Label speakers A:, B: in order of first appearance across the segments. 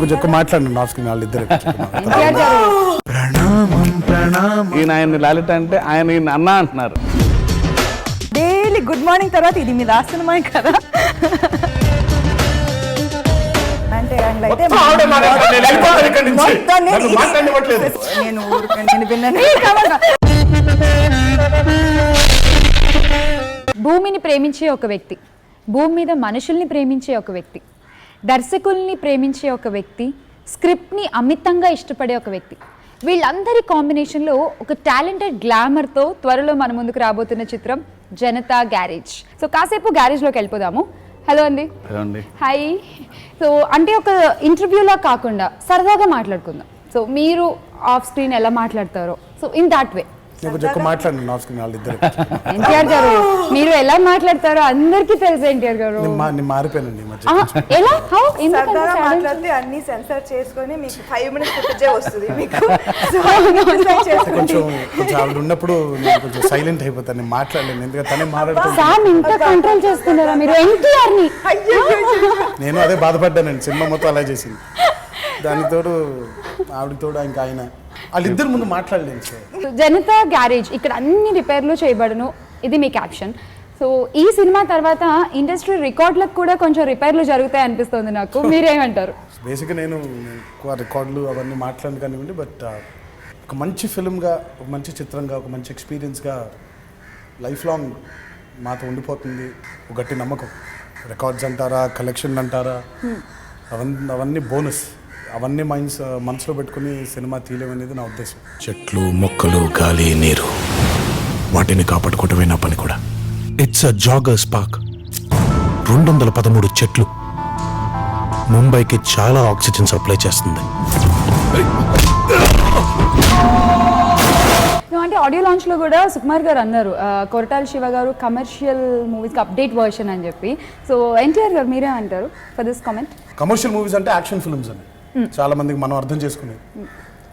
A: కొంచెం ఎక్కువ మాట్లాడండి ఆఫ్ స్క్రీన్ వాళ్ళిద్దరు.
B: ఈయన ఆయన్ని లాలిట అంటే ఆయన ఈయన అన్న అంటున్నారు.
C: డైలీ గుడ్ మార్నింగ్ తర్వాత ఇది మీ లాస్ట్ సినిమా కదా అంటే నేను విన్నాను.
D: భూమిని ప్రేమించే ఒక వ్యక్తి, భూమి మీద మనుషుల్ని ప్రేమించే ఒక వ్యక్తి, దర్శకుల్ని ప్రేమించే ఒక వ్యక్తి, స్క్రిప్ట్ని అమితంగా ఇష్టపడే ఒక వ్యక్తి, వీళ్ళందరి కాంబినేషన్లో ఒక టాలెంటెడ్ గ్లామర్తో త్వరలో మన ముందుకు రాబోతున్న చిత్రం జనతా గ్యారేజ్. సో కాసేపు గ్యారేజ్లోకి వెళ్ళిపోదాము. హలో అండి.
B: హలో అండి.
D: హాయ్. సో అంటే ఒక ఇంటర్వ్యూలా కాకుండా సరదాగా మాట్లాడుకుందాం. సో మీరు ఆఫ్ స్క్రీన్ ఎలా మాట్లాడతారో, సో ఇన్ దాట్ వే
A: కొంచెం ఎక్కువ మాట్లాడండి ఆఫ్ స్క్రీన్ వాళ్ళిద్దరు.
D: ఎన్టీఆర్ గారు మీరు ఎలా మాట్లాడతారో అందరికీ తెలుసు. ఎన్టీఆర్ గారు
A: నేను మారిపోయానండి
D: ఎలా
C: మాట్లాడితే అన్ని సెన్సర్ చేసుకొని మీకు 5 minutes ఫుటేజ్ వస్తుంది మీకు.
A: కొంచెం ఆవిడ ఉన్నప్పుడు నేను కొంచెం సైలెంట్ అయిపోతాను, నేను మాట్లాడలేను, ఎందుకంటే తనే మాట్లాడుతాను.
D: ఇంత కంట్రోల్ చేస్తున్నారా మీరు ఎన్టీఆర్ ని?
A: నేను అదే బాధపడ్డానండి, సినిమా మొత్తం అలా చేసింది. దానికి తోడు ఆవిడకి తోడు ఇంకా ఆయన వాళ్ళిద్దరు ముందు మాట్లాడలేదు. సార్
D: జనతా గ్యారేజ్ ఇక్కడ అన్ని రిపేర్లు చేయబడును, ఇది మీ క్యాప్షన్. సో ఈ సినిమా తర్వాత ఇండస్ట్రీ రికార్డులకు కూడా కొంచెం రిపేర్లు జరుగుతాయి అనిపిస్తుంది నాకు, మీరేమంటారు?
A: బేసిక్గా నేను ఎక్కువ రికార్డులు అవన్నీ మాట్లాడను కానివ్వండి, బట్ ఒక మంచి ఫిల్మ్గా, ఒక మంచి చిత్రంగా, ఒక మంచి ఎక్స్పీరియన్స్గా లైఫ్ లాంగ్ మాతో ఉండిపోతుంది ఒక గట్టి నమ్మకం. రికార్డ్స్ అంటారా, కలెక్షన్ అంటారా, అవన్నీ బోనస్. అవన్నీ మనసులో పెట్టుకుని సినిమా తీయలేమనేది నా ఉద్దేశం.
E: చెట్లు, మొక్కలు, గాలి, నీరు, వాటిని కాపాడుకోవటమే నా పని కూడా. It's a joggers park. 213 చెట్లు ముంబైకి చాలా ఆక్సిజన్ సప్లై చేస్తుంది.
D: అంటే ఆడియో లాంచ్ లో కూడా సుకుమార్ గారు అన్నారు కొరటాల శివ గారు కమర్షియల్ మూవీస్ కి అప్డేట్ వర్షన్ అని చెప్పి. సో ఎన్టీఆర్ గారు మీరే అంటారు for this comment?
A: Commercial movies అంటే యాక్షన్ ఫిల్మ్స్ అని చాలా మందికి మనం అర్థం చేసుకునేది.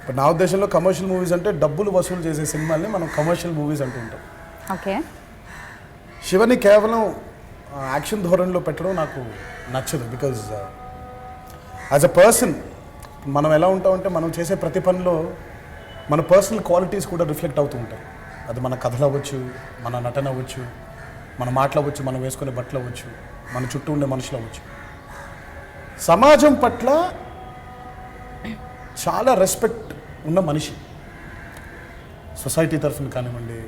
A: బట్ నా ఉద్దేశంలో కమర్షియల్ మూవీస్ అంటే డబ్బులు వసూలు చేసే సినిమాల్ని మనం కమర్షియల్ మూవీస్ అంటూ ఉంటాం.
D: ఓకే.
A: శివని కేవలం యాక్షన్ ధోరణిలో పెట్టడం నాకు నచ్చదు. బికాజ్ యాజ్ అ పర్సన్ మనం ఎలా ఉంటామంటే మనం చేసే ప్రతి పనిలో మన పర్సనల్ క్వాలిటీస్ కూడా రిఫ్లెక్ట్ అవుతూ ఉంటాయి. అది మన కథలు అవ్వచ్చు, మన నటన అవ్వచ్చు, మన మాటలు అవ్వచ్చు, మనం వేసుకునే బట్టలు అవ్వచ్చు, మన చుట్టూ ఉండే మనుషులు అవ్వచ్చు. సమాజం పట్ల చాలా రెస్పెక్ట్ ఉన్న మనిషి. సొసైటీ తరఫున కానివ్వండి,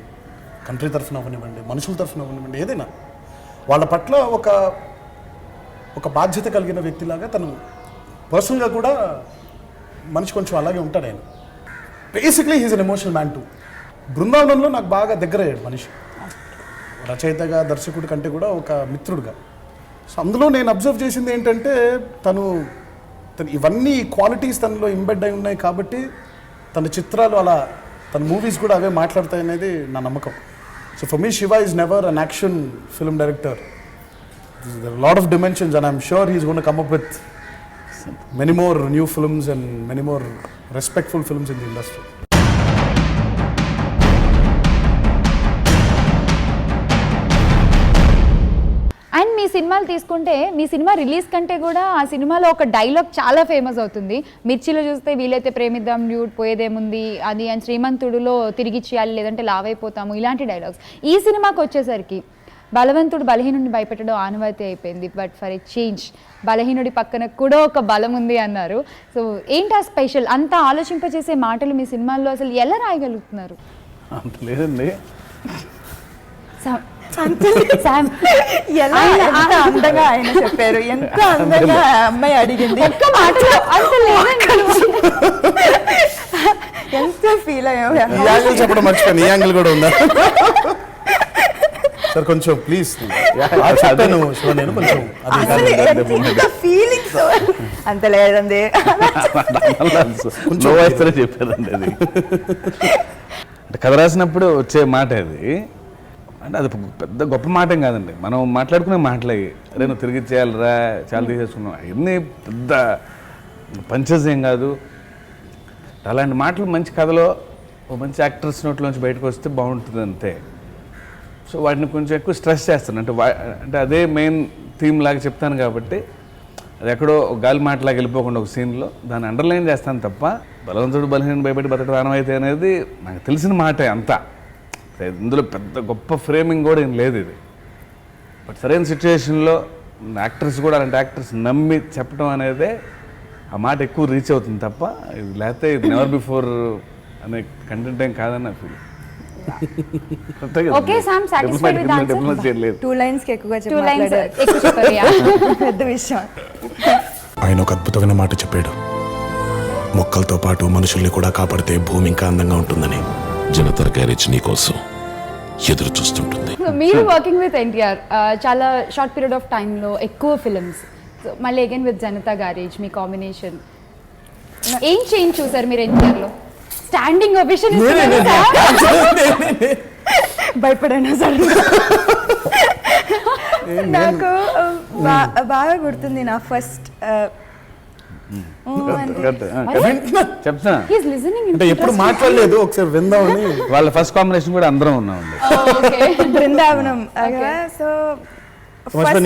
A: కంట్రీ తరఫున అవనివ్వండి, మనుషుల తరఫున అవనివ్వండి, ఏదైనా వాళ్ళ పట్ల ఒక బాధ్యత కలిగిన వ్యక్తిలాగా తను పర్సనల్గా కూడా మనిషి కొంచెం అలాగే ఉంటాడు ఆయన. Basically he's an emotional man too. బృందావనంలో నాకు బాగా దగ్గర అయ్యాడు మనిషి, రచయితగా, దర్శకుడి కంటే కూడా ఒక మిత్రుడుగా. సో అందులో నేను అబ్జర్వ్ చేసింది ఏంటంటే తను ఇవన్నీ క్వాలిటీస్ తనలో ఇంబెడ్ అయి ఉన్నాయి కాబట్టి తన చిత్రాలు అలా, తన మూవీస్ కూడా అవే మాట్లాడతాయి అనేది నా నమ్మకం. So for me Shiva is never an action film director. There are a lot of dimensions and I'm sure he's going to come up with many more new films and many more respectful films in the industry.
D: And మీ సినిమాలు తీసుకుంటే మీ cinema release కంటే కూడా ఆ సినిమాలో ఒక dialogue చాలా famous అవుతుంది. మిర్చిలో చూస్తే వీలైతే ప్రేమిద్దాం, డ్యూడ్ పోయేదేముంది అది, అండ్ శ్రీమంతుడులో తిరిగి చేయాలి లేదంటే లావైపోతాము, ఇలాంటి డైలాగ్స్. ఈ సినిమాకి వచ్చేసరికి బలవంతుడు బలహీనుడిని భయపెట్టడం ఆనవాయితీ అయిపోయింది. బట్ ఫర్ ఎ చేంజ్ బలహీనుడి పక్కన కూడా ఒక బలం ఉంది అన్నారు. సో ఏంటి ఆ స్పెషల్? అంత ఆలోచింపజేసే మాటలు మీ సినిమాల్లో అసలు ఎలా రాయగలుగుతున్నారు?
B: అంత లేదండి.
C: ఎలా అందంగా ఆయన చెప్పారు, ఎంత అందంగా అమ్మాయి అడిగింది,
D: ఒక్క మాటలో అంత
C: ఎంత ఫీల్ అయ్యావు.
A: ఈ యాంగిల్ చెప్పడం మర్చిపోయాను, ఈ యాంగిల్ కూడా ఉందా సార్? కొంచెం ప్లీజ్ చెప్పాను నేను కొంచెం
C: ఫీలింగ్స్ అంత లేదండి,
B: కొంచెం వయసులో చెప్పారండి. అది అంటే కథ రాసినప్పుడు వచ్చే మాట అది. అంటే అది పెద్ద గొప్ప మాట ఏం కాదండి, మనం మాట్లాడుకునే మాటలు అవి. అరే నువ్వు తిరిగి చేయాలరా, చాలా తీసేసుకున్నావు, అవన్నీ పెద్ద పంచెస్ ఏం కాదు. అలాంటి మాటలు మంచి కథలో మంచి యాక్టర్స్ నోట్లోంచి బయటకు వస్తే బాగుంటుంది అంతే. సో వాటిని కొంచెం ఎక్కువ స్ట్రెస్ చేస్తాను. అంటే అదే మెయిన్ థీమ్ లాగా చెప్తాను కాబట్టి అది ఎక్కడో ఒక గాలి మాటలాగా వెళ్ళిపోకుండా ఒక సీన్లో దాన్ని అండర్లైన్ చేస్తాను తప్ప బలవంతుడు బలహీన భయపడి బతకడం ఆనమైతే అనేది నాకు తెలిసిన మాటే అంతా. ఇందులో పెద్ద గొప్ప ఫ్రేమింగ్ కూడా ఏం లేదు ఇది. బట్ సరైన సిచ్యువేషన్లో యాక్టర్స్ కూడా అలాంటి యాక్టర్స్ నమ్మి చెప్పడం అనేది ఆ మాట ఎక్కువ రీచ్ అవుతుంది తప్ప ఇది లేకపోతే ఇది నెవర్ బిఫోర్ అనే కంటెంట్ ఏం కాదని నా feel.
D: Okay, Sam, satisfied with the answer?
B: లేదు.
C: 2 lines కి ఎక్కువగా
D: 2 lines
C: మాట్లాడారు.
D: ఎక్కువ చెప్పారు. Yeah.
C: పెద్ద విషయం.
E: ఆయన ఒక అద్భుతమైన మాట చెప్పాడు, మొక్కలతో పాటు మనుషుల్ని కూడా కాపాడితే భూమి ఇంకా అందంగా ఉంటుందని.
F: జనతా గ్యారేజ్ నీ కోసం ఎదురు చూస్తుంటుంది.
D: So, మీరు వర్కింగ్ విత్ ఎన్టీఆర్ చాలా షార్ట్ పీరియడ్ ఆఫ్ టైంలో ఎక్కువ ఫిల్మ్స్, సో మళ్ళీ again with Janata garage me combination ఏం చేంజ్ చూసారు మీరు ఎన్టీఆర్లో? Standing ఒబేషన్
C: భయపడాను sir. నాకు బాగా గుర్తుంది నా ఫస్ట్
B: చెప్తా
D: హీస్ లిజనింగ్
A: అంటే ఎప్పుడు మాట్లాడలేదు, ఒకసారి విందామని.
B: వాళ్ళ ఫస్ట్ కాంబినేషన్ కూడా అందరం ఉన్నామండి.
C: బృందావనం. సో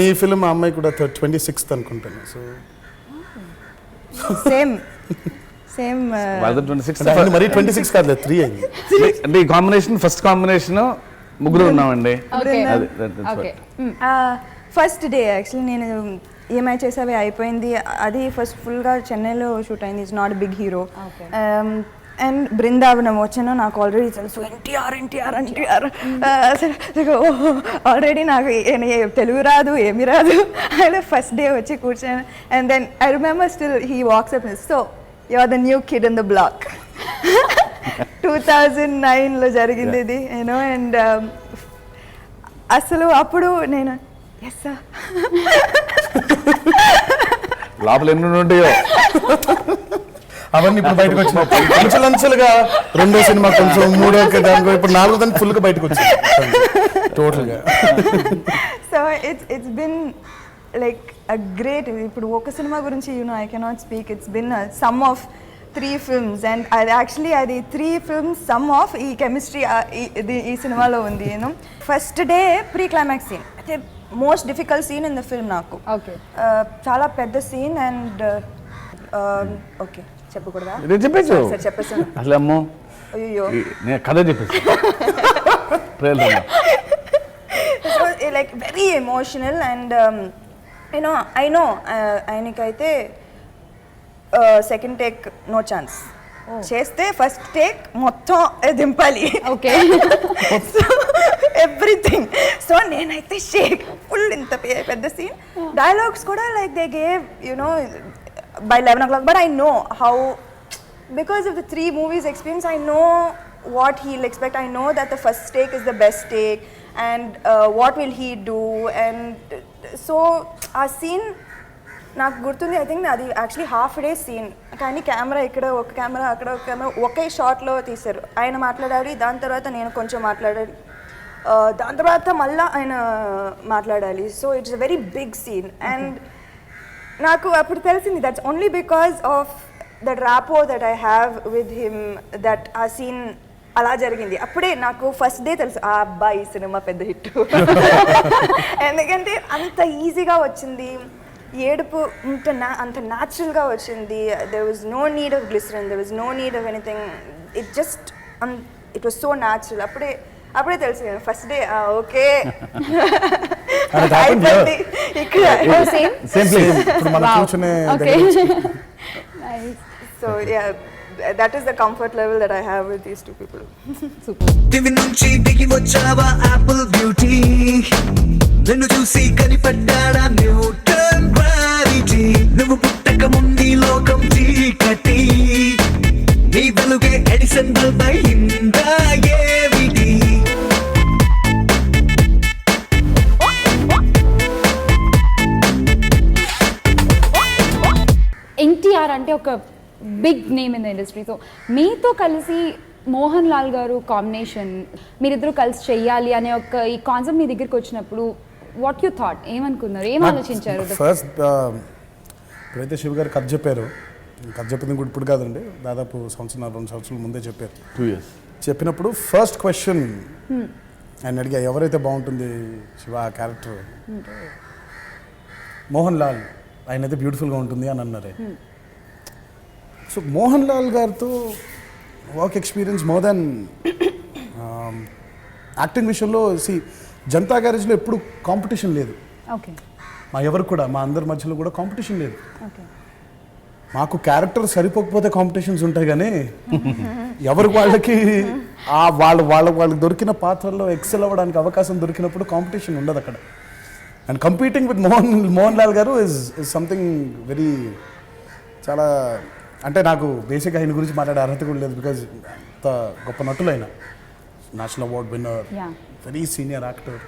A: ఈ ఫిల్మ్ ఆ అమ్మాయి కూడా 26th అనుకుంటాను. సో
C: సేమ్
B: వాళ్ళ 26
A: మరి 26 కాదు, 3 అయింది.
B: అంటే ఈ కాంబినేషన్ ఫస్ట్ కాంబినేషన్ ముగ్గురు ఉన్నామండి.
C: ఫస్ట్ డే యాక్చువల్లీ నేను ఏమై చేసావే అయిపోయింది. అది ఫస్ట్ ఫుల్గా చెన్నైలో షూట్ అయింది. It's not big hero. And Brindavanam వచ్చాను, నాకు ఆల్రెడీ తెలుసు ఎన్టీఆర్ ఆల్రెడీ నాకు తెలుగు రాదు, ఏమి రాదు. అయితే ఫస్ట్ డే వచ్చి కూర్చొని and then I remember still he walks up, so you are the new kid in the block. 2009లో జరిగింది ఇది, యూనో. అండ్ అసలు అప్పుడు నేను ఎస్ సార్
B: లోపల ఎన్ని ఉంటాయో
A: అవన్నీ ఇప్పుడు బయటకు వచ్చినాయి అంచులంచులుగా. రెండో సినిమా కొంచెం, మూడో దానికి, ఇప్పుడు 4వ దానికి ఫుల్గా బయటకు వచ్చింది టోటల్గా.
C: So it's been like a great. ఇప్పుడు ఒక సినిమా గురించి I cannot speak. It's been some of 3 films and అది యాక్చువల్లీ అది 3 films సమ్ ఆఫ్ ఈ కెమిస్ట్రీ ఈ సినిమాలో ఉంది. You know first day pre climax scene అయితే most difficult scene in the film నాకు. చాలా పెద్ద సీన్. అండ్ ఓకే చెప్పకూడదా?
B: చెప్పేచ్చు
C: సరే చెప్పేసాను.
B: అసలు అమ్మో
C: అయ్యో
B: నేను కథ చెప్పేసి
C: like very emotional. And you know I know ఆయనకైతే సెకండ్ టేక్ నో ఛాన్స్ చేస్తే ఫస్ట్ టేక్ మొత్తం దింపాలి.
D: Okay
C: everything. సో నేనైతే షేక్ ఫుల్. ఇంత పెద్ద సీన్, డైలాగ్స్ కూడా like they gave you know by 11 o'clock, but I know how, because of the 3 movies experience, I know what he'll expect. I know that the first take is the best take and what will he do. And so our scene నాకు గుర్తుంది. I think అది actually half day scene, కానీ camera ఇక్కడ ఒక camera అక్కడ ఒక camera ఒకే షాట్లో తీశారు. ఆయన మాట్లాడాలి, దాని తర్వాత నేను కొంచెం మాట్లాడాలి, దాని తర్వాత మళ్ళీ ఆయన మాట్లాడాలి. So it's a very big scene. And నాకు అప్పుడు తెలిసింది that's only because of that rapport that I have with him that ఆ సీన్ అలా జరిగింది. అప్పుడే నాకు ఫస్ట్ డే తెలుసు ఆ అబ్బాయి సినిమా పెద్ద హిట్. ఎందుకంటే అంత ఈజీగా వచ్చింది, ఏడుపు అంత న్యాచురల్గా వచ్చింది. There was no need of glycerin, there was no need of anything. It was so natural. అప్పుడే తెలుసు ఫస్ట్ డే ఓకే ఇక్కడ so that is the comfort level that I have with these 2 people.
G: దివి నుంచి దిగి వచ్చావా Apple beauty, నిన్ను చూసి కనిపడ్డాడా Newton gravity, నువ్వు పుట్టక ముందు లోకం చీకటి, నీ వెలుగే ఎడిసన్ బల్బ్ అయిందా ఏమిటి?
D: ఎన్టీఆర్ అంటే ఒక big name in the industry. So మీతో కలిసి మోహన్ లాల్ గారు కాంబినేషన్, మీరిద్దరూ కలిసి చెయ్యాలి అనే ఒక ఈ కాన్సెప్ట్ మీ దగ్గరికి వచ్చినప్పుడు వాట్ యూ థాట్, ఏమనుకున్నారు, ఏం ఆలోచించారు?
A: ఫస్ట్ ఇప్పుడైతే శివ గారు కథ చెప్పారు, కథ చెప్పింది కూడా ఇప్పుడు కాదండి, దాదాపు 1-2 సంవత్సరాల ముందే చెప్పారు.
B: 2 years
A: చెప్పినప్పుడు ఫస్ట్ క్వశ్చన్ ఆయన అడిగా ఎవరైతే బాగుంటుంది శివ ఆ క్యారెక్టర్ మోహన్ లాల్ ఆయన అయితే బ్యూటిఫుల్గా ఉంటుంది అని అన్నారు. సో మోహన్ లాల్ గారితో work experience more than acting విషయంలో జనతా గ్యారేజ్లో ఎప్పుడు కాంపిటీషన్ లేదు.
D: ఓకే
A: మా ఎవరు కూడా మా అందరి మధ్యలో కూడా కాంపిటీషన్ లేదు.
D: ఓకే
A: మాకు క్యారెక్టర్ సరిపోకపోతే కాంపిటీషన్స్ ఉంటాయి కానీ ఎవరికి వాళ్ళకి వాళ్ళకి దొరికిన పాత్రల్లో ఎక్సెల్ అవ్వడానికి అవకాశం దొరికినప్పుడు కాంపిటీషన్ ఉండదు అక్కడ. And competing with Mohan Lal garu is something very చాలా అంటే నాకు బేసిక్గా ఆయన గురించి మాట్లాడే అర్హత కూడా లేదు. బికాజ్ అంత గొప్ప నటులైన national award winner,
D: Yeah.
A: Very senior actor,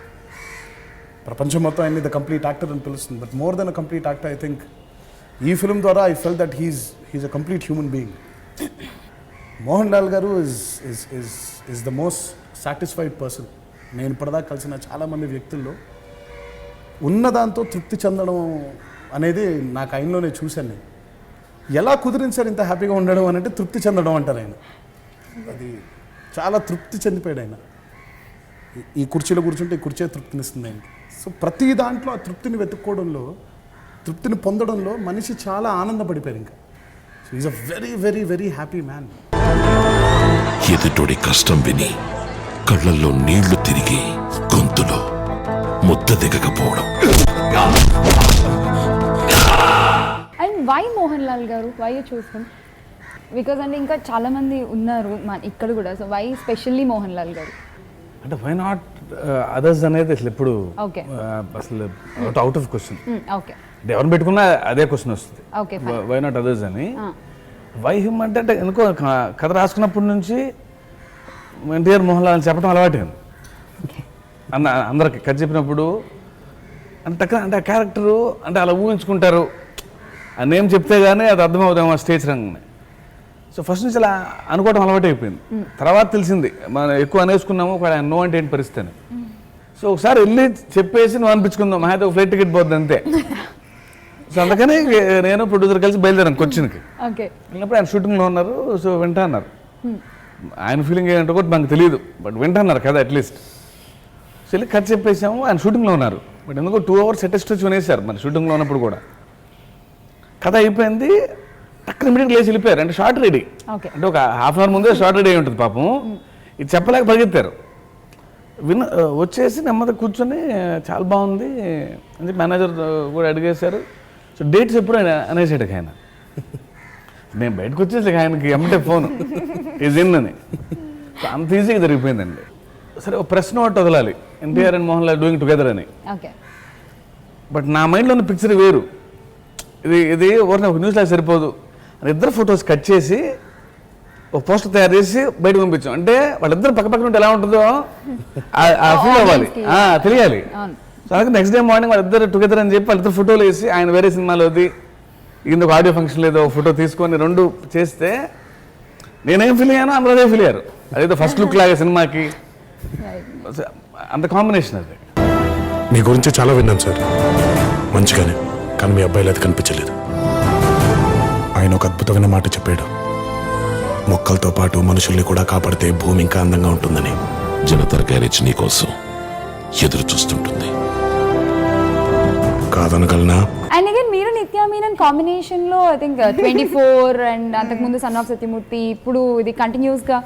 A: ప్రపంచం మొత్తం ఆయన్ని ద కంప్లీట్ యాక్టర్ అని పిలుస్తుంది. But more than a complete actor I think ఈ ఫిల్మ్ ద్వారా I fell that he's a complete human being. Mohan Lal garu is the most satisfied person. నేను ఇప్పటిదాకా కలిసిన చాలామంది వ్యక్తుల్లో ఉన్నదాంతో తృప్తి చెందడం అనేది నాకు ఆయనలోనే చూశాను. నేను ఎలా కుదిరించారు ఇంత హ్యాపీగా ఉండడం అని అంటే తృప్తి చెందడం అంటారు ఆయన. అది చాలా తృప్తి చెందిపోయాడు ఆయన. ఈ కుర్చీలో కూర్చుంటే ఈ కుర్చీ తృప్తినిస్తుంది ఆయనకి. సో ప్రతి దాంట్లో ఆ తృప్తిని వెతుక్కోవడంలో, తృప్తిని పొందడంలో మనిషి చాలా ఆనందపడిపోయారు. ఇంకా so is a very very very happy man.
F: ఎదుటోడి కష్టం విని కళ్ళల్లో నీళ్లు తిరిగి గొంతులో ముద్ద దిగకపోవడం.
D: And why Mohan Lal garu, why you choose him? Because అంటే ఇంకా చాలా మంది ఉన్నారు ఇక్కడ కూడా, so why specially Mohan Lal garu?
B: అంటే వై నాట్ అదర్స్ అనేది అసలు ఎప్పుడు
D: Okay.
B: అసలు అవుట్ ఆఫ్ క్వశ్చన్.
D: ఓకే
B: అంటే ఎవరిని పెట్టుకున్నా అదే క్వశ్చన్ వస్తుంది,
D: ఓకే
B: వై నాట్ అదర్స్ అని. వై హిమ్ అంటే ఎందుకో కథ రాసుకున్నప్పటి నుంచి ఎన్టీఆర్ మోహన్ లాల్ అని చెప్పడం అలవాటు అందరికి కథ చెప్పినప్పుడు. అంటే ఆ క్యారెక్టరు అంటే అలా ఊహించుకుంటారు, ఆ నేమ్ చెప్తే కానీ అది అర్థమవుతాము ఆ స్టేజ్ రంగనే. సో ఫస్ట్ నుంచి అలా అనుకోవడం అలవాటు అయిపోయింది. తర్వాత తెలిసింది మనం ఎక్కువ అనేసుకున్నాము ఒక నో అంటే ఏంటి పరిస్థితి అని. సో ఒకసారి వెళ్ళి చెప్పేసి నువ్వు అనిపించుకుందాం, మా అయితే ఒక ఫ్లైట్ టికెట్ పోద్ది అంతే. సో అందుకని నేను ప్రొడ్యూసర్ కలిసి బయలుదేరాను కొచ్చిన్కి.
D: ఓకే
B: వెళ్ళినప్పుడు ఆయన షూటింగ్లో ఉన్నారు. సో వింటా అన్నారు. ఆయన ఫీలింగ్ ఏంటో కూడా నాకు తెలియదు, బట్ వింటా అన్నారు కదా అట్లీస్ట్. సో వెళ్ళి కథ చెప్పేసాము. ఆయన షూటింగ్లో ఉన్నారు, బట్ ఎందుకో 2 hours అటెస్ట్ వచ్చి వినేశారు మరి షూటింగ్లో ఉన్నప్పుడు కూడా. కథ అయిపోయింది, టక్కన ఇమీడియట్గా లేచి వెళ్ళిపోయారు. అంటే షార్ట్ రెడీ,
D: ఓకే
B: అంటే ఒక హాఫ్ అన్ అవర్ ముందే షార్ట్ రెడీ అయి ఉంటుంది పాపం. ఇది చెప్పలేక పరిగెత్తారు. వచ్చేసి నెమ్మదిగా కూర్చొని చాలా బాగుంది అని మేనేజర్ కూడా అడిగేశారు. సో డేట్స్ ఎప్పుడు ఆయన అనేసాడు ఆయన. నేను బయటకు వచ్చేసి ఆయనకి ఎమ్మటే ఫోన్ ఈజ్ ఇన్ అని. సో అంత ఈజీగా జరిగిపోయిందండి. సరే ఒక ప్రశ్న ఒకటి వదలాలి, NTR and Mohan Lal doing together అని.
D: ఓకే
B: బట్ నా మైండ్లో ఉన్న పిక్చర్ వేరు. ఇది ఒక న్యూస్ లాగా సరిపోదు అని ఇద్దరు ఫొటోస్ కట్ చేసి ఒక పోస్టర్ తయారు చేసి బయటకు పంపించాం. అంటే వాళ్ళిద్దరు పక్కపక్కన ఉంటే ఎలా ఉంటుందో ఆ ఫీల్ అవ్వాలి, తెలియాలి. సో అలాగే నెక్స్ట్ డే మార్నింగ్ వాళ్ళిద్దరు టుగెదర్ అని చెప్పి వాళ్ళిద్దరు ఫోటోలు వేసి ఆయన వేరే సినిమాలోది ఇందుకు ఆడియో ఫంక్షన్ లేదో ఫోటో తీసుకొని 2 చేస్తే నేనేం ఫీల్ అయ్యానో అందరూ అదే ఫీల్ అయ్యారు. అదేదో ఫస్ట్ లుక్ లాగే సినిమాకి అంత కాంబినేషన్ అది.
E: మీ గురించి చాలా విన్నాను సార్, మంచిగానే. కానీ మీ అబ్బాయిలు అది కనిపించలేదు. ఆయన ఒక అద్భుతమైన మాట చెప్పాడు, మొక్కలతో పాటు మనుషుల్ని కూడా కాపాడితే భూమి ఇంకా అందంగా ఉంటుందని.
F: జనతా గ్యారేజ్ నీకోసం ఎదురు చూస్తుంటుంది.
E: కాదనగలనా?
D: అండ్ అగైన్ మీరు నిత్యా మీనన్ కాంబినేషన్ లో ఐ థింక్ 24 అండ్ అంతకుముందు సన్ ఆఫ్ సత్యమూర్తి, ఇప్పుడు ఇది కంటిన్యూస్ గా.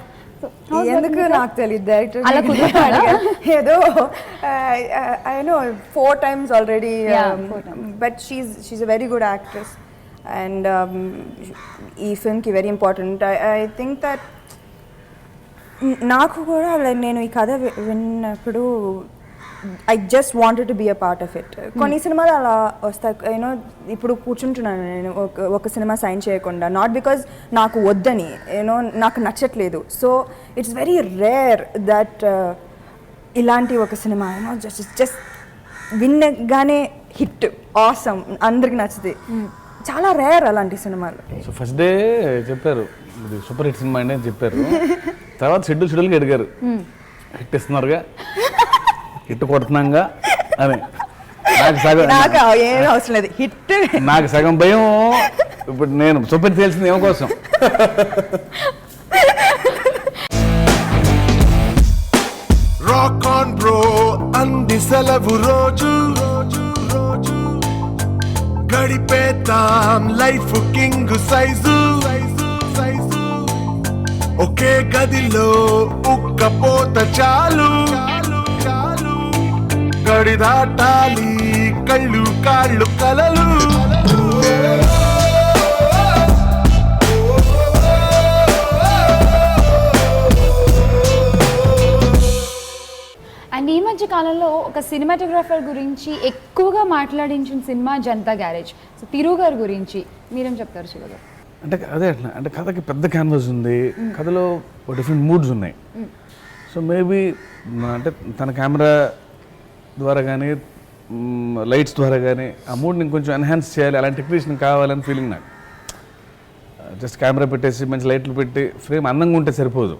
C: ఎందుకు నాకు తెలియదు, డైరెక్టర్
D: అలా కుదురుతారా?
C: ఏదో I know 4 times already,
D: Yeah, 4 times.
C: but she's a very good actress and ఈ ఫిల్మ్కి very important. I think that నాకు కూడా నేను ఈ కథ విన్నప్పుడు I just wanted to be a part of it. కొన్ని సినిమాలు అలా వస్తాయి, యూనో ఇప్పుడు కూర్చుంటున్నాను నేను ఒక సినిమా సైన్ చేయకుండా, నాట్ బికాజ్ నాకు వద్దని, యూనో నాకు నచ్చట్లేదు. So it's very rare that ఇలాంటి ఒక సినిమా యూనో జస్ట్ విన్నగానే హిట్ ఆసమ్ అందరికి నచ్చుతుంది. చాలా రేర్ అలాంటి సినిమాలు.
B: సో ఫస్ట్ డే చెప్పారు ఇది సూపర్ హిట్ సినిమా అండి అని చెప్పారు. తర్వాత షెడ్యూల్కి అడిగారు, హిట్ ఇస్తున్నారుగా, హిట్ కొడుతున్నాగా అని.
C: నాకు ఏం అవసరం లేదు, హిట్.
B: నాకు సగం భయం. ఇప్పుడు నేను సూపర్ తెలిసింది ఏమో కోసం.
E: Rock on
H: బ్రో అంది సెలవు రోజు గడిపేతాం లైఫ్ కింగ్ సైజు ఒకే గదిలో ఉక్కపోత చాలు గడి దాటాలి కళ్ళు కాళ్ళు కలలు
D: అండ్ ఈ మధ్య కాలంలో ఒక సినిమాటోగ్రాఫర్ గురించి ఎక్కువగా మాట్లాడించిన సినిమా జనతా గ్యారేజ్. సో తిరు గారి గురించి మీరేం చెప్తారు శివ గారు?
B: అంటే అదే అట్లా అంటే కథకి పెద్ద క్యాన్వాస్ ఉంది, కథలో డిఫరెంట్ మూడ్స్ ఉన్నాయి. సో మేబీ అంటే తన కెమెరా ద్వారా కానీ లైట్స్ ద్వారా కానీ ఆ మూడ్ని ఇంకొంచెం ఎన్హాన్స్ చేయాలి, అలాంటి టెక్నీషియన్ కావాలని ఫీలింగ్ నాకు. జస్ట్ కెమెరా పెట్టేసి మంచి లైట్లు పెట్టి ఫ్రేమ్ అందంగా ఉంటే సరిపోదు,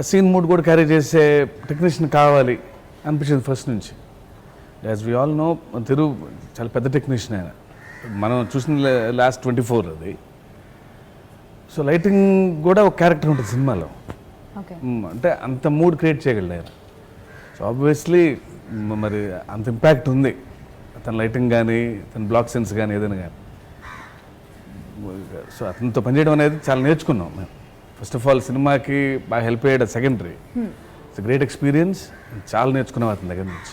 B: సీన్ మూడ్ కూడా క్యారీ చేసే టెక్నీషియన్ కావాలి అనిపించింది ఫస్ట్ నుంచి. యాజ్ వి ఆల్ నో తిరు చాలా పెద్ద టెక్నీషియన్ ఆయన, మనం చూసిన లాస్ట్ 24 అది. సో లైటింగ్ కూడా ఒక క్యారెక్టర్ ఉంటుంది సినిమాలో,
D: ఓకే.
B: అంటే అంత మూడ్ క్రియేట్ చేయగలడు ఆయన. సో ఆబ్వియస్లీ మరి అంత ఇంపాక్ట్ ఉంది తన లైటింగ్ కానీ తన బ్లాక్ సెన్స్ కానీ ఏదైనా కానీ. సో అతనితో పనిచేయడం అనేది చాలా నేర్చుకున్నాం మేము. ఫస్ట్ ఆఫ్ ఆల్ సినిమాకి బాగా హెల్ప్ అయ్యాడు సెకండరీ. ఇట్స్ గ్రేట్ ఎక్స్పీరియన్స్, చాలా నేర్చుకున్నాం అతని దగ్గర నుంచి.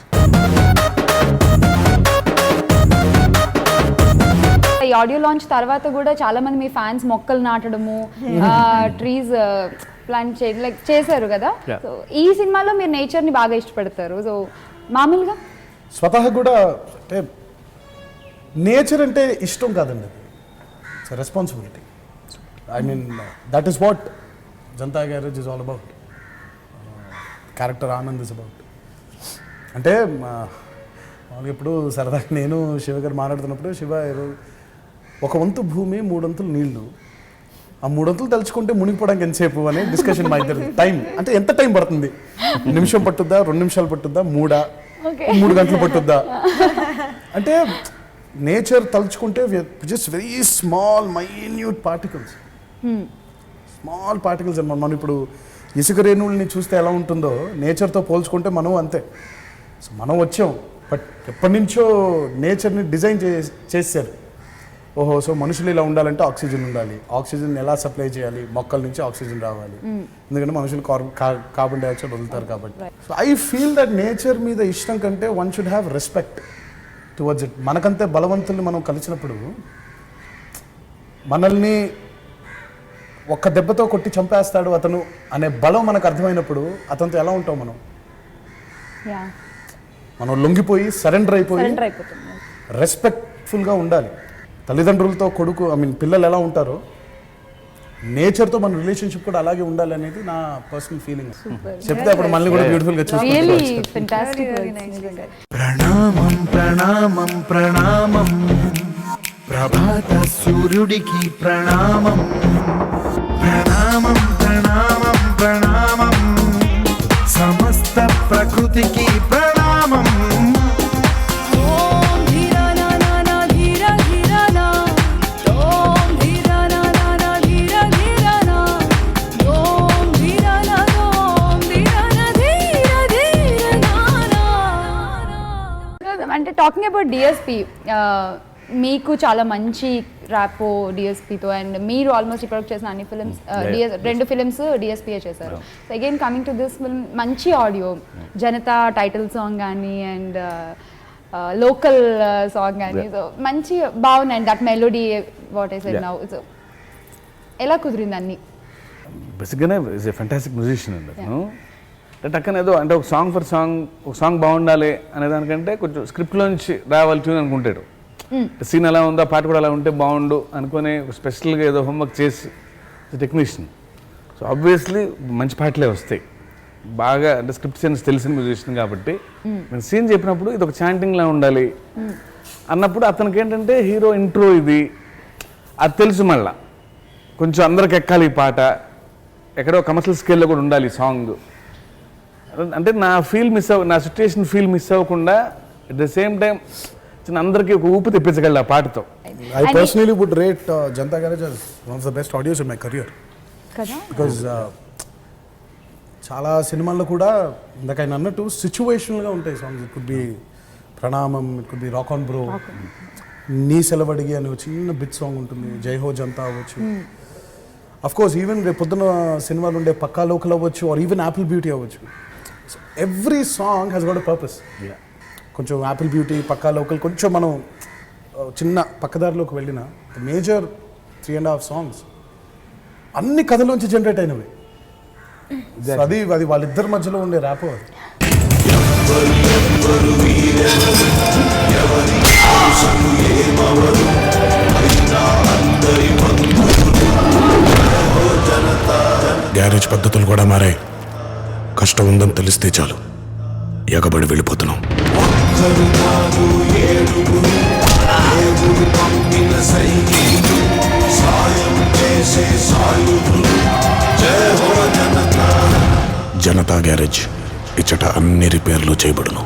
D: ఈ ఆడియో లాంచ్ తర్వాత కూడా చాలా మంది మీ ఫ్యాన్స్ మొక్కలు నాటడము, ట్రీస్ ప్లాంట్ చేశారు కదా. సో ఈ సినిమాలో మీరు నేచర్ని బాగా ఇష్టపడతారు. సో మామూలుగా
A: స్వతహా కూడా అంటే నేచర్ అంటే ఇష్టం కాదండి, it's responsibility. I mean that is what Janata garage is all about. Character Anand is about. అంటే మామూలుగా ఇప్పుడు సరదాగా నేను శివ గారు మాట్లాడుతున్నప్పుడు, శివ ఒక వంతు భూమి 3 వంతులు నీళ్లు, ఆ 3 వంతులు తలుచుకుంటే మునిగిపోవడానికి ఎంతసేపు అనే డిస్కషన్ మా ఇద్దరు. టైం అంటే ఎంత టైం పడుతుంది, నిమిషం పట్టుద్దా, 2 నిమిషాలు పట్టుద్దా, 3 గంటలు పట్టుద్దా అంటే నేచర్ తలుచుకుంటే just very small minute particles, small particles అనమాట. మనం ఇప్పుడు ఇసుక రేణువుల్ని చూస్తే ఎలా ఉంటుందో నేచర్తో పోల్చుకుంటే మనం అంతే. సో మనం వచ్చాం, బట్ ఎప్పటి నుంచో నేచర్ని డిజైన్ చేశారు. ఓహో, సో మనుషులు ఇలా ఉండాలంటే ఆక్సిజన్ ఉండాలి, ఆక్సిజన్ ఎలా సప్లై చేయాలి, మొక్కల నుంచి ఆక్సిజన్ రావాలి, ఎందుకంటే మనుషులు కార్బన్ డైఆక్సైడ్ వదులుతారు కాబట్టి. So I feel that nature మీద ఇష్టం కంటే one should have respect towards it. మనకంతే బలవంతుల్ని మనం కలిసినప్పుడు, మనల్ని ఒక్క దెబ్బతో కొట్టి చంపేస్తాడు అతను అనే బలం మనకు అర్థమైనప్పుడు అతనితో ఎలా ఉంటాం మనం? మనం లొంగిపోయి సరెండర్ అయిపోయి రెస్పెక్ట్ఫుల్గా ఉండాలి. తల్లిదండ్రులతో కొడుకు పిల్లలు ఎలా ఉంటారో నేచర్తో మన రిలేషన్షిప్ కూడా అలాగే ఉండాలి అనేది నా పర్సనల్ ఫీలింగ్. చెప్తే అప్పుడు మళ్ళీ కూడా బ్యూటిఫుల్ గా
G: ప్రణామం ప్రణామం ప్రణామం ప్రభాత సూర్యుడికి ప్రణామం ప్రణామం ప్రణామం ప్రణామం సమస్త ప్రకృతికి ప్రణామం.
D: అంటే టాకింగ్ అబౌట్ డిఎస్పి, మీకు చాలా మంచి ర్యాపో డిఎస్పితో, అండ్ మీరు ఆల్మోస్ట్ ఇప్పటివరకు చేసిన అన్ని ఫిల్మ్స్ 2 ఫిల్మ్స్ డిఎస్పిఏ చేశారు. So again coming to this film, మంచి ఆడియో, జనతా టైటిల్ సాంగ్ కానీ అండ్ లోకల్ సాంగ్ కానీ, సో మంచి బాగున్నాయి. And that melody what I said now, so ఎలా కుదిరింది అన్ని?
B: బేసిక్గానే ఈజ్ ఏ ఫెంటాస్టిక్ మ్యూజిషియన్ అండి అతను. టక్కన ఏదో అంటే ఒక సాంగ్ బాగుండాలి అనే దానికంటే కొంచెం స్క్రిప్ట్లోంచి రావాలి ట్యూన్ అనుకుంటాడు. సీన్ ఎలా ఉందో పాట కూడా అలా ఉంటే బాగుండు అనుకుని స్పెషల్గా ఏదో హోంవర్క్ చేసి టెక్నీషియన్. సో ఆబ్వియస్లీ మంచి పాటలే వస్తాయి, బాగా అంటే స్క్రిప్ట్ సెన్స్ తెలిసిన మ్యూజిషియన్ కాబట్టి. నేను సీన్ చెప్పినప్పుడు ఇది ఒక చాంటింగ్లా ఉండాలి అన్నప్పుడు అతనికి ఏంటంటే హీరో ఇంట్రో ఇది అది తెలుసు, మళ్ళా కొంచెం అందరికి ఎక్కాలి ఈ పాట, ఎక్కడో కమర్షియల్ స్కేల్లో కూడా ఉండాలి సాంగ్. అంటే నా సిచ్యుయేషన్ ఫీల్ మిస్ అవ్వకుండా అట్ ద సేమ్ టైం అందరికీ ఒక ఊపు తెప్పించగలరు ఆ పాటతో.
A: I personally would rate Janata Garage as one of the best audios in my career. Because చాలా సినిమాల్లో కూడా ఇందాక ఆయన అన్నట్టు సిచ్యువేషనల్గా ఉంటాయి సాంగ్స్. ఇట్ కుడ్ బి ప్రణామం, it could be rock on bro, నీ సెలవడిగి అని ఒక చిన్న బిట్ సాంగ్ ఉంటుంది, జై హో జనతా అవ్వచ్చు. అఫ్ కోర్స్ ఈవెన్ రేపు పొద్దున సినిమాలు ఉండే పక్కా లోకల్ అవ్వచ్చు, ఆర్ ఈవెన్ యాపిల్ బ్యూటీ అవ్వచ్చు. Every song has got a purpose. కొంచెం యాపిల్ బ్యూటీ, పక్కా లోకల్, కొంచెం మనం చిన్న పక్కదారిలోకి వెళ్ళిన మేజర్ 3.5 సాంగ్స్ అన్ని కథలోంచి జనరేట్ అయినవి. So అది వాళ్ళిద్దరి మధ్యలో ఉండే ర్యాపో అది.
E: గ్యారేజ్ పద్ధతులు కూడా మారాయి. కష్టం ఉందని తెలిస్తే చాలు ఎగబడి వెళ్ళిపోతున్నాం. జనతా గ్యారేజ్ ఇచ్చట అన్ని రిపేర్లు చేయబడును.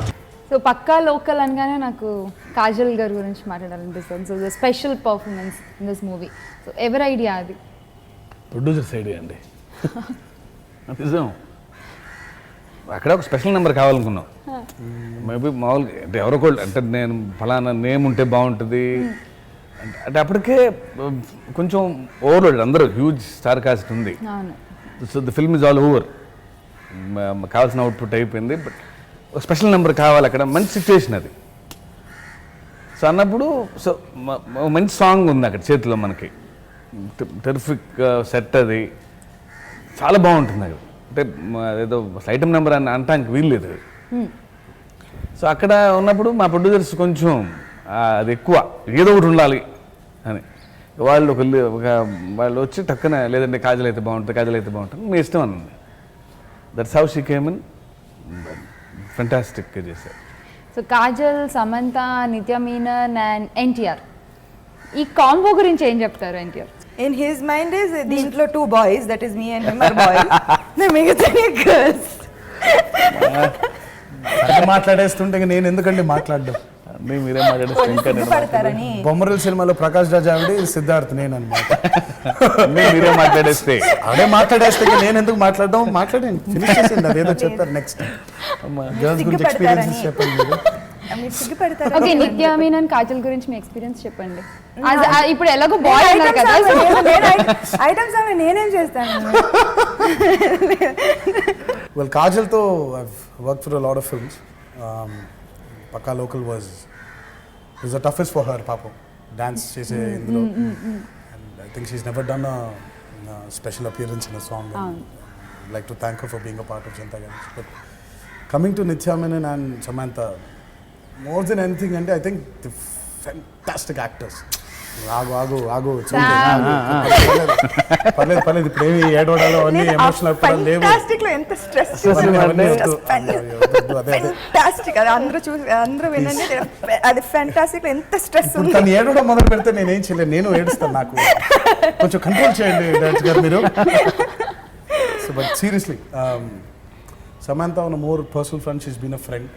D: సో పక్కా లోకల్ అనగానే నాకు కాజల్ గారి గురించి మాట్లాడాలనిపిస్తుంది. So the special performance in this movie. So ఎవరి ఐడియా అది?
B: ప్రొడ్యూసర్ సైడ్ అండి. నిజం, అక్కడ ఒక స్పెషల్ నెంబర్ కావాలనుకున్నాం. మేబీ మామూలుగా అంటే ఎవరో ఒకళ్ళు అంటే నేను ఫలానా నేమ్ ఉంటే బాగుంటుంది అంటే అప్పటికే కొంచెం ఓవర్లోడ్, అందరూ హ్యూజ్ స్టార్ కాస్ట్ ఉంది. So the film is all over, కావాల్సిన అవుట్పుట్ అయిపోయింది. బట్ ఒక స్పెషల్ నెంబర్ కావాలి, అక్కడ మంచి సిచ్యువేషన్ అది. సో అన్నప్పుడు సో మంచి సాంగ్ ఉంది అక్కడ చేతిలో మనకి, టెరిఫిక్ సెట్, అది చాలా బాగుంటుంది అది. అంటే ఏదో ఐటమ్ నెంబర్ అని అనటానికి వీల్లేదు. సో అక్కడ ఉన్నప్పుడు మా ప్రొడ్యూసర్స్ కొంచెం అది ఎక్కువ, ఏదో ఒకటి ఉండాలి అని వాళ్ళు వాళ్ళు వచ్చి టక్కన లేదంటే కాజల్ అయితే బాగుంటుంది, కాజల్ అయితే బాగుంటుంది, మీ ఇష్టం అన్నది. That's how she came in. ఫెంటాస్టిక్గా చేశారు.
D: సో కాజల్, సమంత, నిత్య మీనన్ అండ్ ఎన్టీఆర్, ఈ కాంబో గురించి ఏం చెప్తారు NTR?
C: In his mind is దీంట్లో 2 boys, that is me and him are boys. The మిగతా girls.
A: మాట్లాడేస్తుంటే నేను ఎందుకండి మాట్లాడడం?
B: మీరే మాట్లాడేస్తే
C: పడతారని.
A: బొమ్మరుల సినిమాలో ప్రకాష్ రాజ్ ఆవిడ, సిద్ధార్థ్ నేను అనమాట.
B: మీరే మాట్లాడేస్తే
A: అదే మాట్లాడేస్తే నేను ఎందుకు మాట్లాడడం? మాట్లాడండి, ఫినిష్ చేసింది. అదేదో చెప్పారు. నెక్స్ట్ గర్ల్స్ గురించి ఎక్స్పీరియన్సెస్ చెప్పండి మీరు.
D: ఓకే, నిత్య మీనన్, కాజల్ గురించి మీ ఎక్స్పీరియన్స్ చెప్పండి. ఇప్పుడు ఎలాగో బాయ్ అన్నారు కదా,
C: ఐటమ్ సాంగ్ నేనేం చేస్తాను?
A: Well, కాజల్తో I've worked for a lot of films. Pakka Local was the toughest for her, పాపం డాన్స్ చేసే ఇందులో. And I think she's never done a special appearance in a song. I'd like to thank her for being a part of Janata Garage. But coming to Nithya Menon and Samantha, more than anything, and I think the fantastic actors. ఆగు పర్లేదు ఇప్పుడు ఏమి ఏడవడాలో అన్ని emotional లేవు.
C: Fantastic లో ఎంత stress fantastic, అది అందరూ వినండి. అది ఫెంటాస్టిక్ లో ఎంత స్ట్రెస్ ఉంది.
A: తను ఏడవడం మొదలు పెడితే నేనేం చేయలేదు, నేను ఏడుస్తాను. నాకు కొంచెం కంట్రోల్ చేయండి డైరెక్టర్ గారు మీరు. So but seriously Samantha on a more personal front, she's been a friend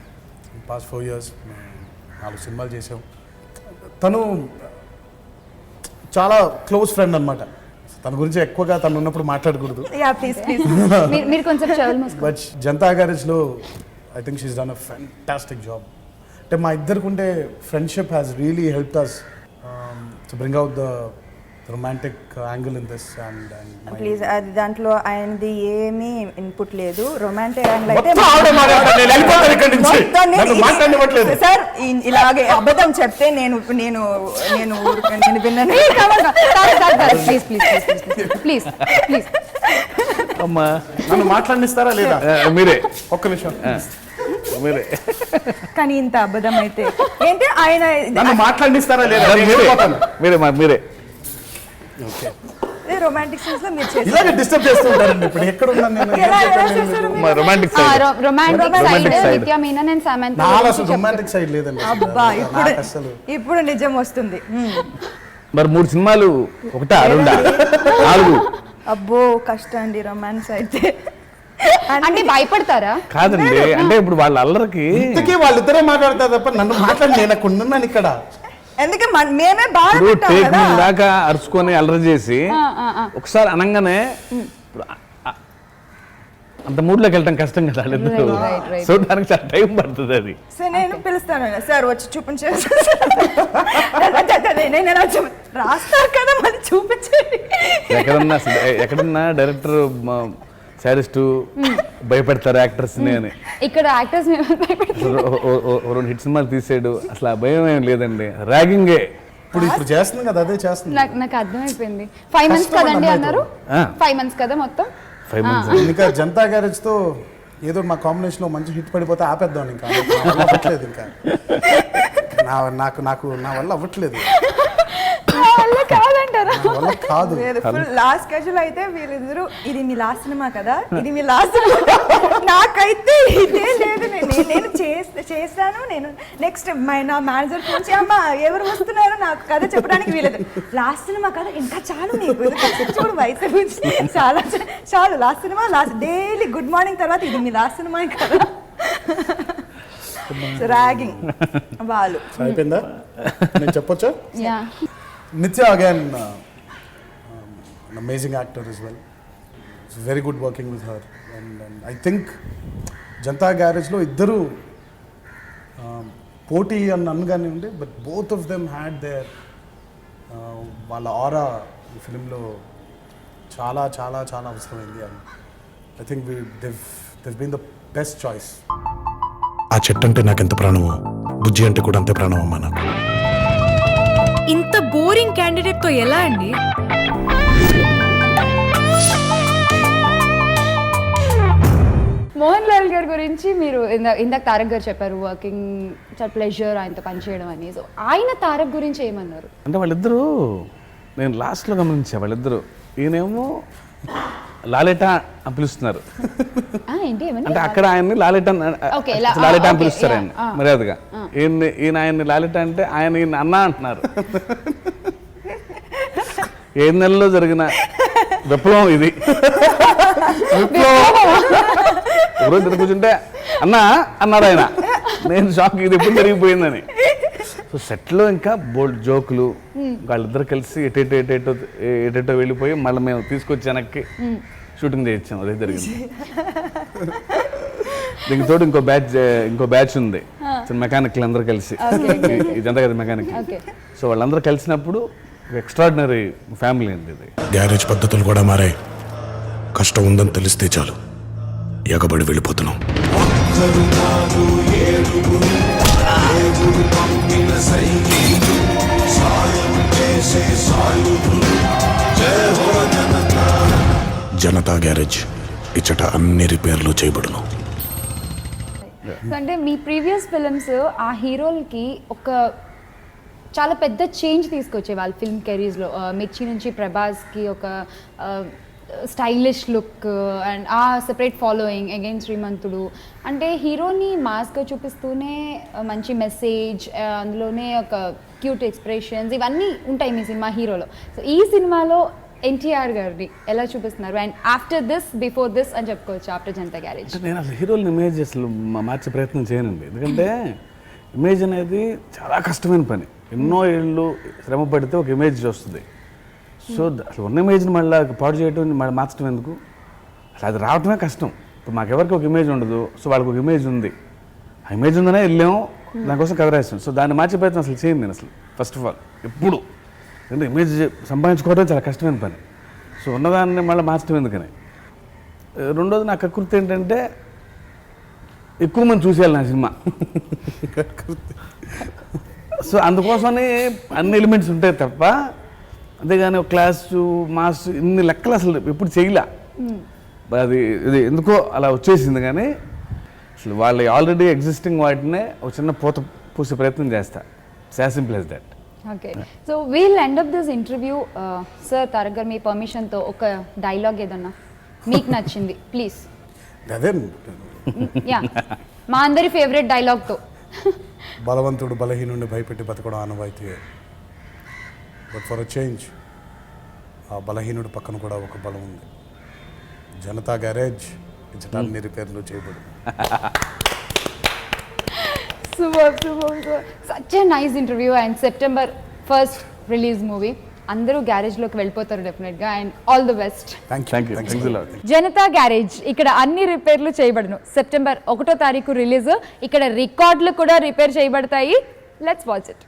A: in the past 4 years. 4 సినిమాలు చేసాం. తను చాలా క్లోజ్ ఫ్రెండ్ అనమాట. తన గురించి ఎక్కువగా తను ఉన్నప్పుడు మాట్లాడకూడదు.
D: మీరు కొంచెం
A: బట్ జనతా గ్యారేజ్లో I think she's done a fantastic job. అంటే మా ఇద్దరికి ఉండే friendship has really helped us to bring out the romantic angle in this. And
C: please, అది దాంట్లో ఆయనది ఏమీ ఇన్పుట్ లేదు. రొమాంటిక్ యాంగిల్ అయితే సార్ ఇలాగే అబద్ధం చెప్తే నేను విన్నాను.
D: ప్లీజ్
B: అమ్మా
A: నన్ను మాట్లాడిస్తారా లేదా?
B: మీరే
A: ఒక్క నిమిషం.
B: మీరే
C: కానీ ఇంత అబద్ధం అయితే ఏంటి? ఆయన
A: నన్ను మాట్లాడిస్తారా లేదా?
B: మీరే
C: రొమాంటిక్ సీన్స్ లో మీరు చేస్తారు.
A: ఇలాగే డిస్టర్బ్ చేస్తూ ఉంటారండి. ఇప్పుడు ఎక్కడ ఉన్నాను నేను?
B: రొమాంటిక్ సైడ్
D: నిత్య మీనన్ అండ్ సమంత.
A: నాకు అసలు రొమాంటిక్ సైడ్ లేదండి.
C: అబ్బా, ఇప్పుడు నిజం వస్తుంది.
B: మరి 3 సినిమాలు, 1, 2, 4.
C: అబ్బో కష్టం అండి రొమాన్స్ అయితే.
D: అంటే భయపడతారా?
B: కాదండి, అంటే ఇప్పుడు వాళ్ళ అల్లరికి
A: వాళ్ళిద్దరే మాట్లాడతారు తప్ప నన్ను మాట్లాడి నేను అక్కడ ఉన్నాను ఇక్కడ.
C: ఎందుకంటే మేమే బాగా
B: దాకా అరుచుకొని అల్లరి చేసి ఒకసారి అనగానే అంత మూడ్లోకి వెళ్ళటం కష్టం కదా వాళ్ళిద్దరు.
D: Right.
B: సో దానికి చాలా టైం పడుతుంది అది.
C: సో నేను పిలుస్తాను సార్ వచ్చి చూపించారు నేను ఎలా రాస్తారు కదా మరి చూపించండి.
B: ఎక్కడన్నా డైరెక్టర్ సాడిస్ట్ భయపెడతారు యాక్టర్స్ని అని.
D: ఇక్కడ యాక్టర్స్
B: రెండు హిట్ సినిమాలు తీసాడు, అసలు ఆ భయం ఏం లేదండి, ర్యాగింగే.
A: ఇప్పుడు చేస్తుంది కదా, అదే చేస్తుంది.
D: నాకు అర్థమైపోయింది. 5 months కదండి అన్నారు, 5 months కదా మొత్తం.
B: 5 months.
A: ఇంకా జనతా గ్యారేజ్ తో ఏదో మా కాంబినేషన్ లో మంచి హిట్ పడిపోతే ఆపేద్దాం. ఇంకా అవ్వట్లేదు, ఇంకా నాకు నా వల్ల అవ్వట్లేదు,
D: కాదంటారా?
A: నా వల్ల కాదు.
C: ఫుల్ లాస్ట్ స్కెడ్యూల్ అయితే వీళ్ళిద్దరు ఇది మీ లాస్ట్ సినిమా కదా, ఇది మీ లాస్ట్ నాకైతే ఇదే లేదు. నేను చేస్తాను. నేను నెక్స్ట్ నా మేనేజర్ ఫోన్ చేయమ్మా ఎవరు వస్తున్నారు నాకు కథ చెప్పడానికి వీలేదు. లాస్ట్ సినిమా కదా, ఇంకా చాలు నీకు చూడు వయసు చాలు. Last cinema last daily good morning తర్వాత ఇది మీ లాస్ట్ సినిమా కదా. ర్యాగింగ్ వాళ్ళు
A: అయిపోయిందా? నేను చెప్పొచ్చా?
D: Yeah.
A: Nitya again, an amazing actor as well. It's very good working with her, and I think Janta Garage lo iddaru పోటీ అని అనగానే ఉండే, but both of them had their వాళ్ళ ఆరా ఈ ఫిలింలో చాలా చాలా చాలా అవసరమైంది. And I think they've been the best choice.
E: ఆ చెట్టు అంటే నాకెంత ప్రాణమో, బుజ్జి అంటే కూడా అంతే ప్రాణమమ్మా నాకు.
I: ఇంత బోరింగ్ క్యాండిడేట్ తో ఎలా అండి?
D: మోహన్ లాల్ గారి గురించి మీరు ఇందాక తారక్ గారు చెప్పారు వర్కింగ్ చాలా ప్లెజర్ ఆయనతో పనిచేయడం అని. సో ఆయన తారక్ గురించి ఏమన్నారు?
B: అంటే వాళ్ళిద్దరూ నేను లాస్ట్లో గమనించా, వాళ్ళిద్దరు ఈయనేమో లాలెటా అని పిలుస్తున్నారు.
D: ఏంటి ఏమని?
B: అంటే అక్కడ ఆయన్ని లాలెటా లాలెటా అని పిలుస్తారు ఆయన మర్యాదగా. ఈయన ఆయన్ని లాలెటా అంటే ఆయన ఈయన అన్న అంటున్నారు. 7 నెలల్లో జరిగిన విప్లవం ఇది. ఎవరో కూర్చుంటే అన్నా అన్నారు ఆయన. నేను షాక్, ఇది ఎప్పుడు జరిగిపోయిందని. సో సెట్లో ఇంకా బోల్డ్ జోకులు, వాళ్ళిద్దరు కలిసి ఎటేటో వెళ్ళిపోయి మళ్ళీ మేము తీసుకొచ్చి వెనక్కి షూటింగ్ చేయించాం. అదే జరిగింది. దీనికి తోడు ఇంకో బ్యాచ్ ఉంది, మెకానిక్లు అందరూ కలిసి, ఇదంతా కదా మెకానిక్. సో వాళ్ళందరూ కలిసినప్పుడు ఎక్స్ట్రాడినరీ ఫ్యామిలీ అండి ఇది.
E: గ్యారేజ్ పద్ధతులు కూడా మారాయి. కష్టం ఉందని తెలిస్తే చాలు ఎగబడి వెళ్ళిపోతున్నాం. జనతా గ్యారేజ్ ఇచ్చట అన్ని రిపేర్లు చేయబడును.
D: అంటే మీ ప్రీవియస్ ఫిల్మ్స్ ఆ హీరోలకి ఒక చాలా పెద్ద చేంజ్ తీసుకొచ్చే వాళ్ళ ఫిల్మ్ కెరీర్స్లో. మిర్చి నుంచి ప్రభాస్కి ఒక స్టైలిష్ లుక్ అండ్ ఆ సెపరేట్ ఫాలోయింగ్, అగైన్ శ్రీమంతుడు అంటే హీరోని మాస్గా చూపిస్తూనే మంచి మెసేజ్, అందులోనే ఒక క్యూట్ ఎక్స్ప్రెషన్స్ ఇవన్నీ ఉంటాయి మీ సినిమా హీరోలో. సో ఈ సినిమాలో ఎన్టీఆర్ గారిని ఎలా చూపిస్తున్నారు? And after this before this అని చెప్పుకోవచ్చు, ఆఫ్టర్ జనతా గ్యారేజ్.
B: నేను అసలు హీరోని ఇమేజ్ అసలు మార్చే ప్రయత్నం చేయనండి. ఎందుకంటే ఇమేజ్ అనేది చాలా కష్టమైన పని. ఎన్నో ఏళ్ళు శ్రమ పడితే ఒక ఇమేజ్ వస్తుంది. సో అసలు ఉన్న ఇమేజ్ని మళ్ళీ పాడు చేయటం, మళ్ళీ మార్చడం ఎందుకు? అసలు అది రావటమే కష్టం. ఇప్పుడు మాకెవరికి ఒక ఇమేజ్ ఉండదు, సో వాళ్ళకి ఒక ఇమేజ్ ఉంది. ఆ ఇమేజ్ ఉందనే వెళ్ళాము, దానికోసం కథ రాసాం. సో దాన్ని మార్చే ప్రయత్నం అసలు చేయండి నేను అసలు ఫస్ట్ ఆఫ్ ఆల్ ఎప్పుడు. ఎందుకంటే ఇమేజ్ సంపాదించుకోవడం చాలా కష్టమైన పని. సో ఉన్నదాన్ని మళ్ళీ మార్చడం ఎందుకని. రెండోది నాకు కకృతి ఏంటంటే ఎక్కువ మంది చూసేయాలి నా సినిమా. సో అందుకోసమని అన్ని ఎలిమెంట్స్ ఉంటాయి తప్ప, అంతేగాని ఒక క్లాసు మాస్ ఇన్ని లెక్కలు అసలు ఎప్పుడు చేయలే. అది ఇది ఎందుకో అలా వచ్చేసింది. కానీ అసలు వాళ్ళు ఆల్రెడీ ఎగ్జిస్టింగ్ వాటినే ఒక చిన్న పూత పూసే ప్రయత్నం చేస్తా. As simple as that.
D: Okay, so we'll end up this interview. Sir Tarak గారు మీ పర్మిషన్తో ఒక డైలాగ్ ఏదన్నా మీకు నచ్చింది ప్లీజ్.
A: అదే
D: యా, మా అందరి ఫేవరెట్ డైలాగ్తో.
A: బలవంతుడు బలహీనుడిని భయపెట్టి బతకడం ఆనవాయితీ. బట్ ఫర్ అ చేంజ్ ఆ బలహీనుడి పక్కన కూడా ఒక బలం ఉంది. జనతా గ్యారేజ్ ఇచ్చటాన్ని రిపేర్లు చేయబడు.
D: Superb. Such a nice interview and September 1st release movie. అందరూ గ్యారేజ్లోకి వెళ్ళిపోతారు డెఫినెట్గా. And all the best.
B: Thank you thanks lot.
D: Janata garage, ఇక్కడ అన్ని రిపేర్లు చేయబడును. సెప్టెంబర్ 1వ తారీఖు రిలీజ్. ఇక్కడ రికార్డులు కూడా రిపేర్ చేయబడతాయి. Let's watch it.